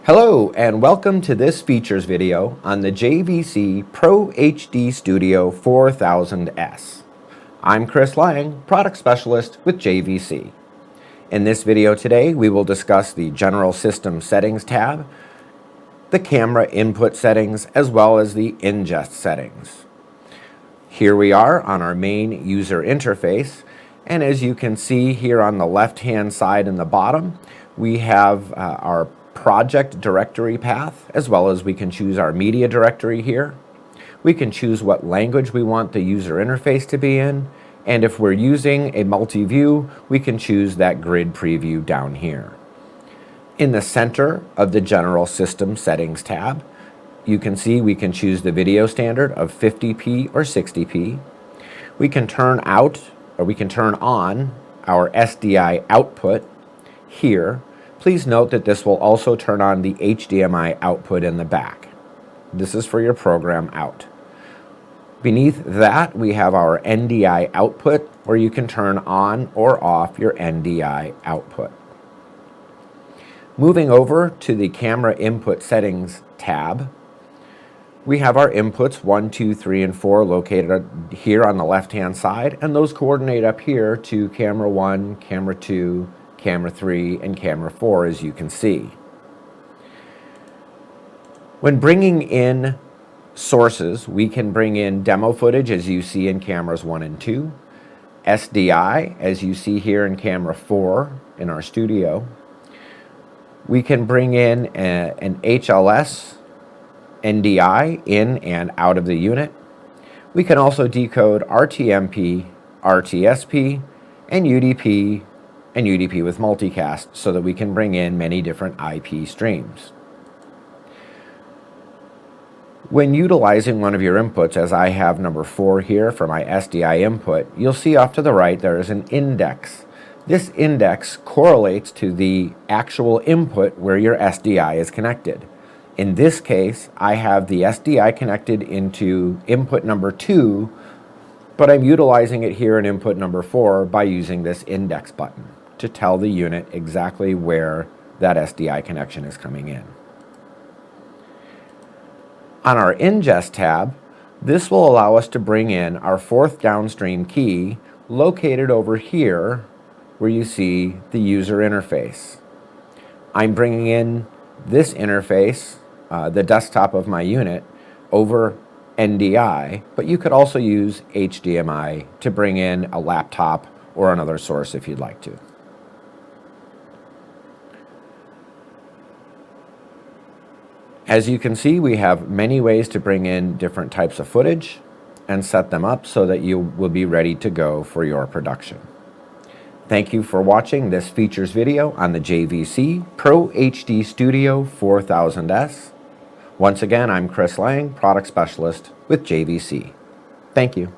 Hello and welcome to this features video on the JVC ProHD Studio 4000S. I'm Chris Lang, Product Specialist with JVC. In this video today, we will discuss the General System Settings tab, the camera input settings, as well as the ingest settings. Here we are on our main user interface, and as you can see here on the left-hand side in the bottom, we have our project directory path, as well as we can choose our media directory here. We can choose what language we want the user interface to be in, and if we're using a multi-view, we can choose that grid preview down here. In the center of the General System Settings tab, you can see we can choose the video standard of 50p or 60p. We can turn on our SDI output here. Please note that this will also turn on the HDMI output in the back. This is for your program out. Beneath that, we have our NDI output, where you can turn on or off your NDI output. Moving over to the Camera Input Settings tab, we have our inputs 1, 2, 3, and 4 located here on the left-hand side, and those coordinate up here to camera 1, camera 2, camera 3, and camera 4, as you can see. When bringing in sources, we can bring in demo footage, as you see in cameras 1 and 2, SDI, as you see here in camera 4 in our studio. We can bring in an HLS NDI in and out of the unit. We can also decode RTMP, RTSP, and UDP with multicast, so that we can bring in many different IP streams. When utilizing one of your inputs, as I have number 4 here for my SDI input, you'll see off to the right there is an index. This index correlates to the actual input where your SDI is connected. In this case, I have the SDI connected into input number 2, but I'm utilizing it here in input number 4 by using this index button to tell the unit exactly where that SDI connection is coming in. On our Ingest tab, this will allow us to bring in our 4th downstream key located over here where you see the user interface. I'm bringing in this interface, the desktop of my unit, over NDI, but you could also use HDMI to bring in a laptop or another source if you'd like to. As you can see, we have many ways to bring in different types of footage and set them up so that you will be ready to go for your production. Thank you for watching this features video on the JVC ProHD Studio 4000S. Once again, I'm Chris Lang, Product Specialist with JVC. Thank you.